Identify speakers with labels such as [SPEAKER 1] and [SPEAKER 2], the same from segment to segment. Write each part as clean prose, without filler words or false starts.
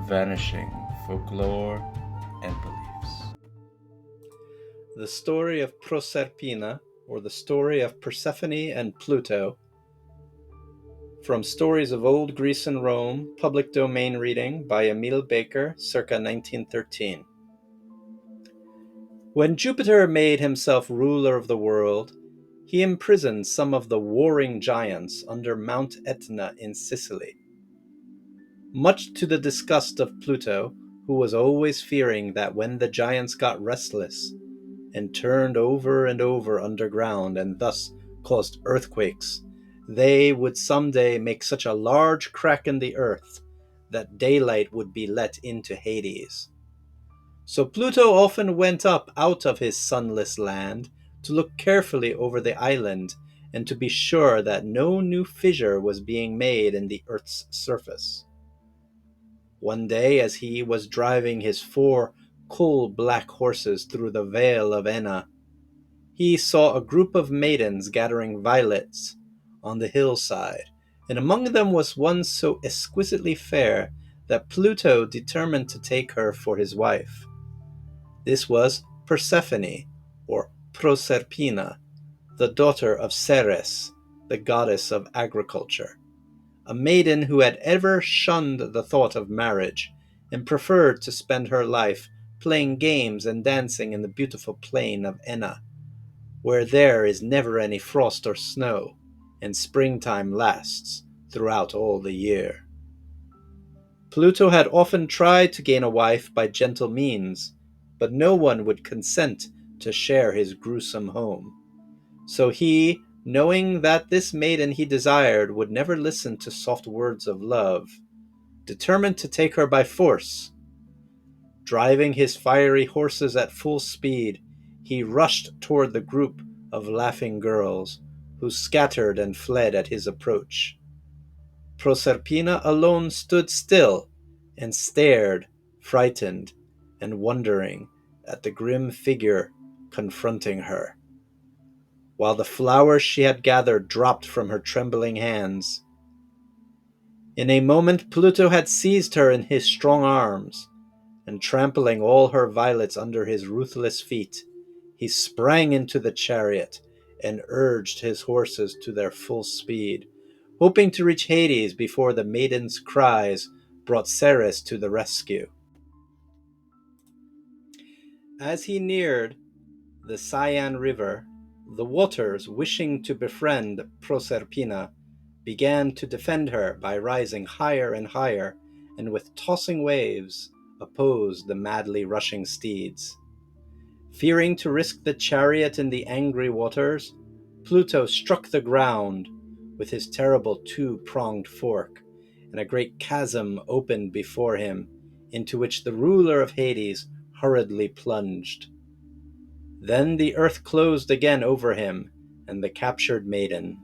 [SPEAKER 1] vanishing folklore and beliefs.
[SPEAKER 2] The story of Prosepina, or the story of Persephone and Pluto, from Stories of Old Greece and Rome, public domain reading by Emilie Baker, circa 1913. When Jupiter made himself ruler of the world, he imprisoned some of the warring giants under Mount Etna in Sicily. Much to the disgust of Pluto, who was always fearing that when the giants got restless and turned over and over underground and thus caused earthquakes, they would someday make such a large crack in the earth that daylight would be let into Hades. So Pluto often went up out of his sunless land to look carefully over the island and to be sure that no new fissure was being made in the earth's surface. One day, as he was driving his 4 coal-black horses through the vale of Enna, he saw a group of maidens gathering violets on the hillside, and among them was one so exquisitely fair that Pluto determined to take her for his wife. This was Persephone, or Prosepina, the daughter of Ceres, the goddess of agriculture, a maiden who had ever shunned the thought of marriage and preferred to spend her life playing games and dancing in the beautiful plain of Enna, where there is never any frost or snow, and springtime lasts throughout all the year. Pluto had often tried to gain a wife by gentle means, but no one would consent to share his gruesome home. So he, knowing that this maiden he desired would never listen to soft words of love, determined to take her by force. Driving his fiery horses at full speed, he rushed toward the group of laughing girls, who scattered and fled at his approach. Proserpina alone stood still and stared, frightened and wondering at the grim figure confronting her, while the flowers she had gathered dropped from her trembling hands. In a moment Pluto had seized her in his strong arms, and trampling all her violets under his ruthless feet, he sprang into the chariot and urged his horses to their full speed, hoping to reach Hades before the maiden's cries brought Ceres to the rescue. As he neared the Cyan River, the waters, wishing to befriend Proserpina, began to defend her by rising higher and higher, and with tossing waves opposed the madly rushing steeds. Fearing to risk the chariot in the angry waters, Pluto struck the ground with his terrible 2-pronged fork, and a great chasm opened before him, into which the ruler of Hades hurriedly plunged. Then the earth closed again over him and the captured maiden.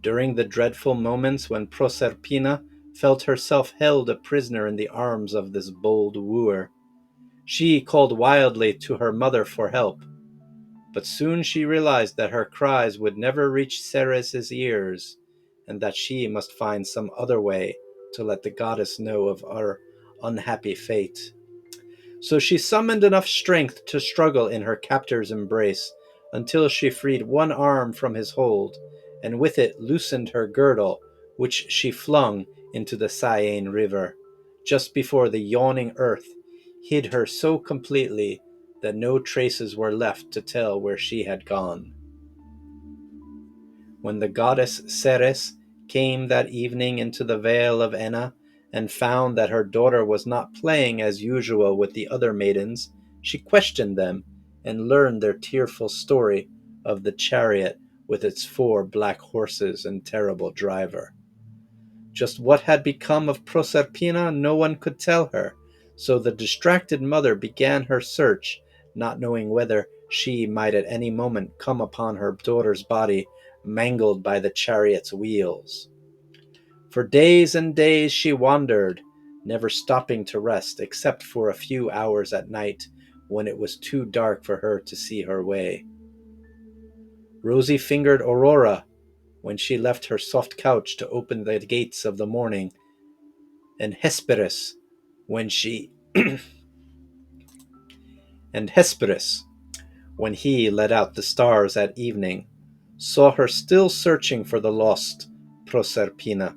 [SPEAKER 2] During the dreadful moments when Proserpina felt herself held a prisoner in the arms of this bold wooer, she called wildly to her mother for help, but soon she realized that her cries would never reach Ceres' ears, and that she must find some other way to let the goddess know of her unhappy fate. So she summoned enough strength to struggle in her captor's embrace until she freed one arm from his hold, and with it loosened her girdle, which she flung into the Cyan River, just before the yawning earth hid her so completely that no traces were left to tell where she had gone. When the goddess Ceres came that evening into the vale of Enna, and found that her daughter was not playing as usual with the other maidens, she questioned them and learned their tearful story of the chariot with its 4 black horses and terrible driver. Just what had become of Proserpina no one could tell her, so the distracted mother began her search, not knowing whether she might at any moment come upon her daughter's body mangled by the chariot's wheels. For days and days she wandered, never stopping to rest except for a few hours at night when it was too dark for her to see her way. Rosy-fingered Aurora, when she left her soft couch to open the gates of the morning, and Hesperus, when she and Hesperus, when he let out the stars at evening, saw her still searching for the lost Prosepina.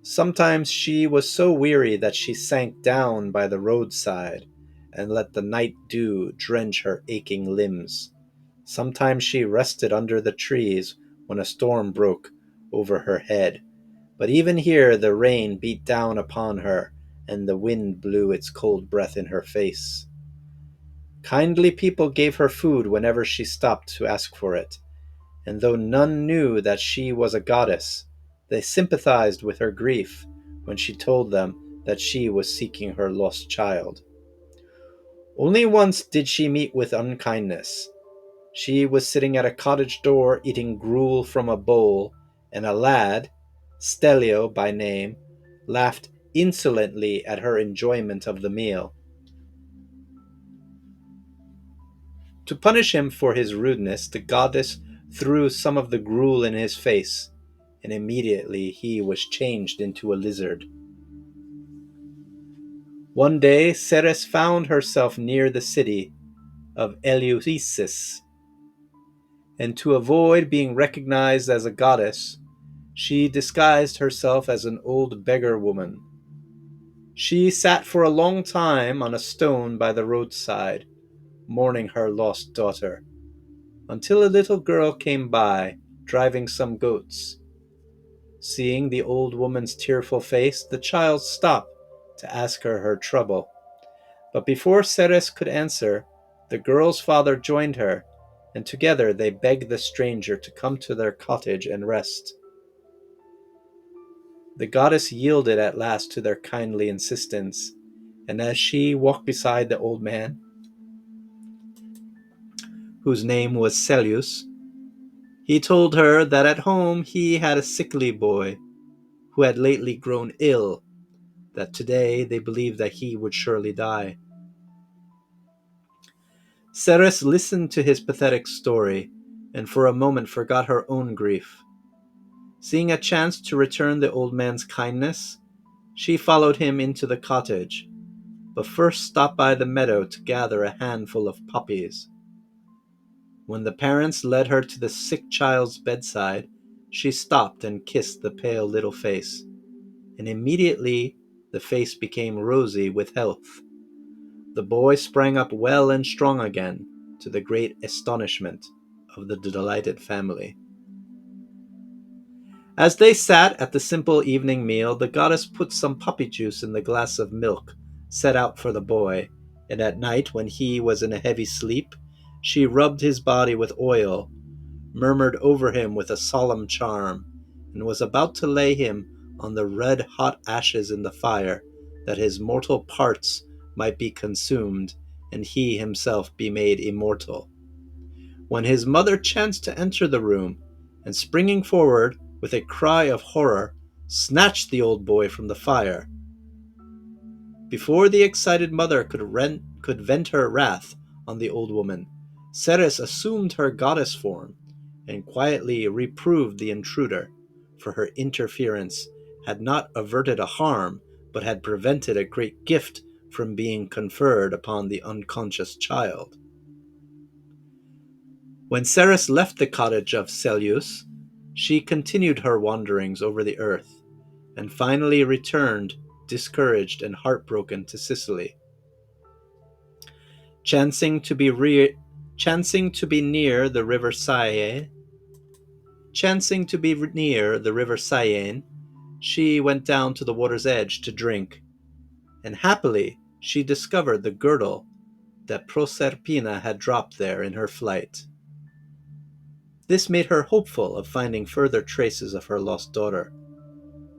[SPEAKER 2] Sometimes she was so weary that she sank down by the roadside and let the night dew drench her aching limbs. Sometimes she rested under the trees when a storm broke over her head. But even here the rain beat down upon her, and the wind blew its cold breath in her face. Kindly people gave her food whenever she stopped to ask for it, and though none knew that she was a goddess, they sympathized with her grief when she told them that she was seeking her lost child. Only once did she meet with unkindness. She was sitting at a cottage door eating gruel from a bowl, and a lad, Stelio by name, laughed insolently at her enjoyment of the meal. To punish him for his rudeness, the goddess threw some of the gruel in his face, and immediately he was changed into a lizard. One day Ceres found herself near the city of Eleusis, and to avoid being recognized as a goddess, she disguised herself as an old beggar woman. She sat for a long time on a stone by the roadside, mourning her lost daughter, until a little girl came by, driving some goats. Seeing the old woman's tearful face, the child stopped to ask her trouble. But before Ceres could answer, the girl's father joined her, and together they begged the stranger to come to their cottage and rest. The goddess yielded at last to their kindly insistence, and as she walked beside the old man, whose name was Ceres, he told her that at home he had a sickly boy who had lately grown ill, that today they believed that he would surely die. Ceres listened to his pathetic story, and for a moment forgot her own grief. Seeing a chance to return the old man's kindness, she followed him into the cottage, but first stopped by the meadow to gather a handful of poppies. When the parents led her to the sick child's bedside, she stopped and kissed the pale little face, and immediately the face became rosy with health. The boy sprang up well and strong again, to the great astonishment of the delighted family. As they sat at the simple evening meal, the goddess put some poppy juice in the glass of milk set out for the boy, and at night, when he was in a heavy sleep, she rubbed his body with oil, murmured over him with a solemn charm, and was about to lay him on the red-hot ashes in the fire, that his mortal parts might be consumed, and he himself be made immortal, when his mother chanced to enter the room, and springing forward with a cry of horror, snatched the old boy from the fire. Before the excited mother could vent her wrath on the old woman, Ceres assumed her goddess form and quietly reproved the intruder, for her interference had not averted a harm, but had prevented a great gift from being conferred upon the unconscious child. When Ceres left the cottage of Ceres, she continued her wanderings over the earth, and finally returned, discouraged and heartbroken, to Sicily. Chancing to be near the river Cyane, she went down to the water's edge to drink, and happily she discovered the girdle that Prosepina had dropped there in her flight. This made her hopeful of finding further traces of her lost daughter,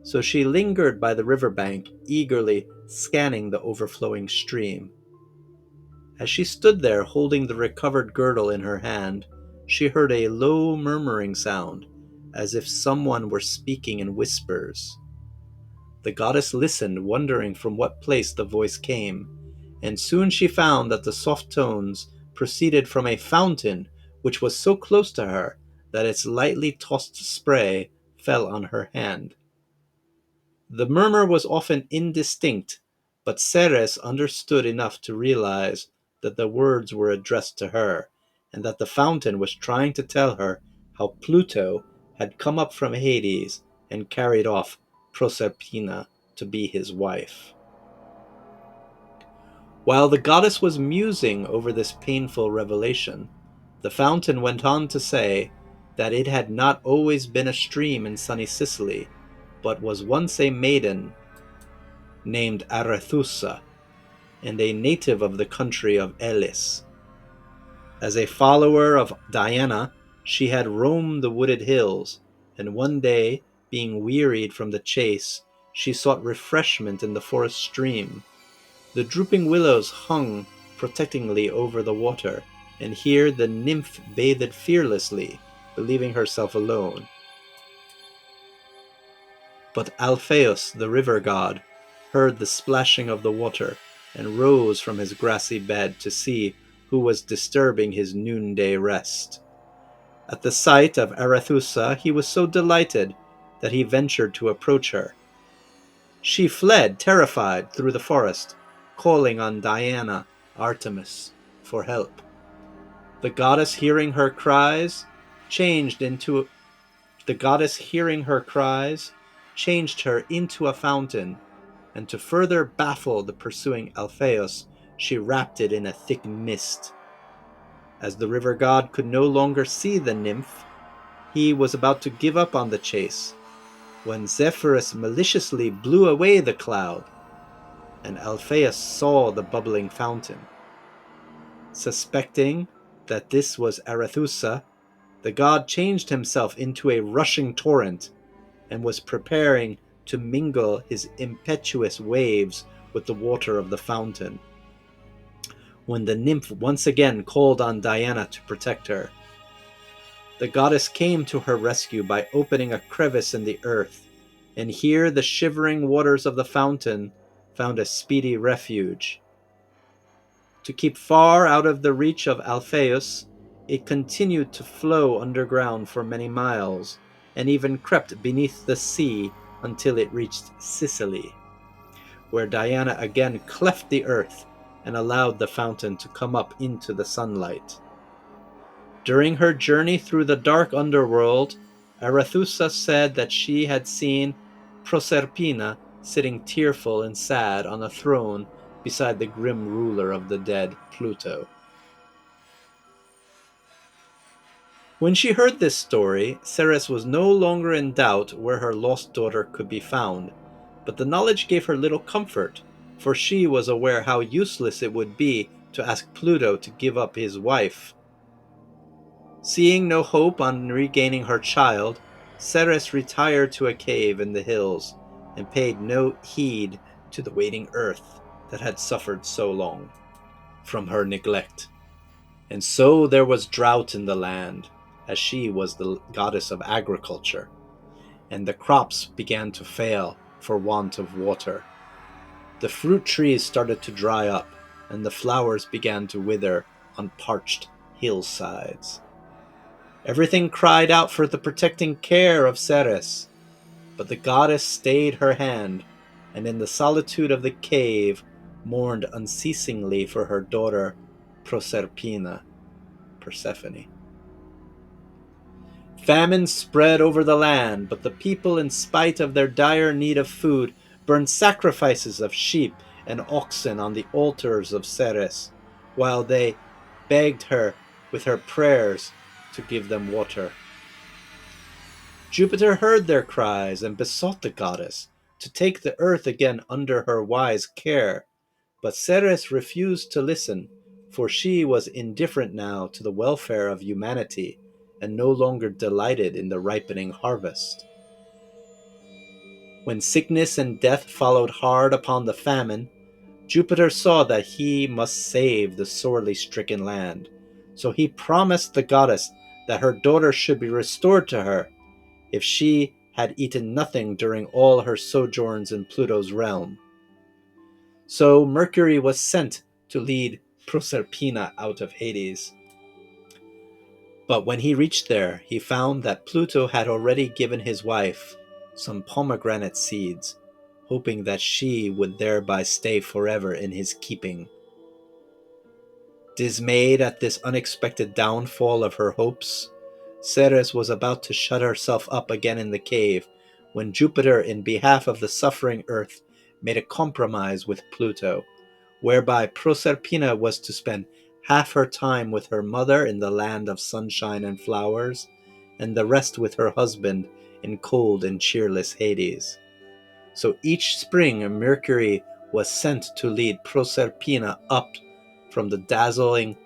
[SPEAKER 2] so she lingered by the river bank, eagerly scanning the overflowing stream. As she stood there holding the recovered girdle in her hand, she heard a low murmuring sound, as if someone were speaking in whispers. The goddess listened, wondering from what place the voice came, and soon she found that the soft tones proceeded from a fountain which was so close to her that its lightly tossed spray fell on her hand. The murmur was often indistinct, but Ceres understood enough to realize that the words were addressed to her, and that the fountain was trying to tell her how Pluto had come up from Hades and carried off Prosepina to be his wife. While the goddess was musing over this painful revelation, the fountain went on to say that it had not always been a stream in sunny Sicily, but was once a maiden named Arethusa, and a native of the country of Elis. As a follower of Diana, she had roamed the wooded hills, and one day, being wearied from the chase, she sought refreshment in the forest stream. The drooping willows hung protectingly over the water, and here the nymph bathed fearlessly, believing herself alone. But Alpheus, the river god, heard the splashing of the water and rose from his grassy bed to see who was disturbing his noonday rest. At the sight of Arethusa, he was so delighted that he ventured to approach her. She fled, terrified, through the forest, calling on Diana, Artemis, for help. The goddess, hearing her cries, changed her into a fountain, and to further baffle the pursuing Alpheus, she wrapped it in a thick mist. As the river god could no longer see the nymph, he was about to give up on the chase, when Zephyrus maliciously blew away the cloud, and Alpheus saw the bubbling fountain. Suspecting that this was Arethusa, the god changed himself into a rushing torrent, and was preparing to mingle his impetuous waves with the water of the fountain, when the nymph once again called on Diana to protect her. The goddess came to her rescue by opening a crevice in the earth, and here the shivering waters of the fountain found a speedy refuge. To keep far out of the reach of Alpheus, it continued to flow underground for many miles, and even crept beneath the sea until it reached Sicily, where Diana again cleft the earth and allowed the fountain to come up into the sunlight. During her journey through the dark underworld, Arethusa said that she had seen Prosepina sitting tearful and sad on a throne beside the grim ruler of the dead, Pluto. When she heard this story, Ceres was no longer in doubt where her lost daughter could be found, but the knowledge gave her little comfort, for she was aware how useless it would be to ask Pluto to give up his wife. Seeing no hope on regaining her child, Ceres retired to a cave in the hills and paid no heed to the waiting earth that had suffered so long from her neglect. And so there was drought in the land, as she was the goddess of agriculture, and the crops began to fail for want of water. The fruit trees started to dry up, and the flowers began to wither on parched hillsides. Everything cried out for the protecting care of Ceres, but the goddess stayed her hand, and in the solitude of the cave mourned unceasingly for her daughter Persephone. Famine spread over the land, but the people, in spite of their dire need of food, burned sacrifices of sheep and oxen on the altars of Ceres, while they begged her with her prayers to give them water. Jupiter heard their cries and besought the goddess to take the earth again under her wise care, but Ceres refused to listen, for she was indifferent now to the welfare of humanity and no longer delighted in the ripening harvest. When sickness and death followed hard upon the famine, Jupiter saw that he must save the sorely stricken land, so he promised the goddess that her daughter should be restored to her if she had eaten nothing during all her sojourns in Pluto's realm. So Mercury was sent to lead Proserpina out of Hades. But when he reached there, he found that Pluto had already given his wife some pomegranate seeds, hoping that she would thereby stay forever in his keeping. Dismayed at this unexpected downfall of her hopes, Ceres was about to shut herself up again in the cave when Jupiter, in behalf of the suffering earth, made a compromise with Pluto, whereby Proserpina was to spend half her time with her mother in the land of sunshine and flowers, and the rest with her husband in cold and cheerless Hades. So each spring Mercury was sent to lead Proserpina up from the dazzling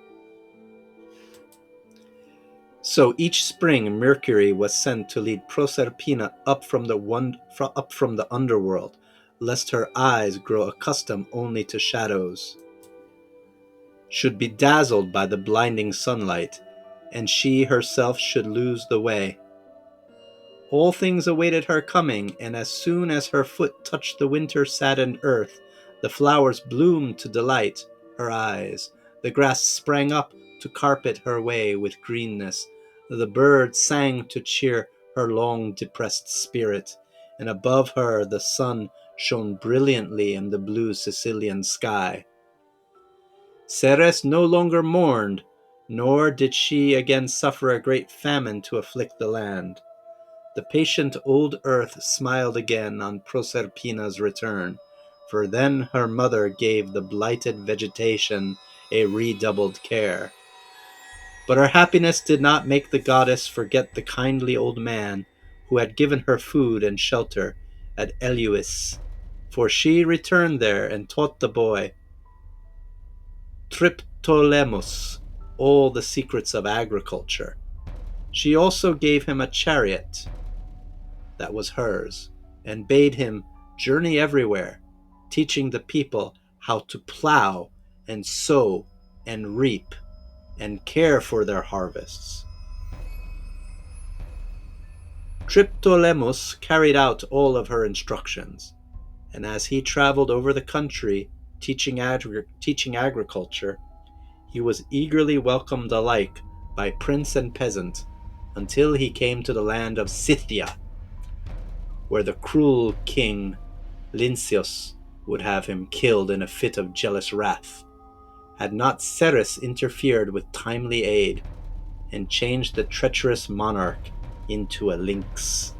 [SPEAKER 2] So each spring Mercury was sent to lead Proserpina up from the underworld, lest her eyes grow accustomed only to shadows, should be dazzled by the blinding sunlight, and she herself should lose the way. All things awaited her coming, and as soon as her foot touched the winter-saddened earth, the flowers bloomed to delight her eyes, the grass sprang up to carpet her way with greenness, the birds sang to cheer her long-depressed spirit, and above her the sun shone brilliantly in the blue Sicilian sky. Ceres no longer mourned, nor did she again suffer a great famine to afflict the land. The patient old earth smiled again on Proserpina's return, for then her mother gave the blighted vegetation a redoubled care. But her happiness did not make the goddess forget the kindly old man who had given her food and shelter at Eleusis, for she returned there and taught the boy Triptolemus all the secrets of agriculture. She also gave him a chariot that was hers, and bade him journey everywhere, teaching the people how to plow and sow and reap and care for their harvests. Triptolemus carried out all of her instructions, and as he traveled over the country teaching agriculture, he was eagerly welcomed alike by prince and peasant until he came to the land of Scythia, where the cruel king Lynceus would have him killed in a fit of jealous wrath, had not Ceres interfered with timely aid and changed the treacherous monarch into a lynx.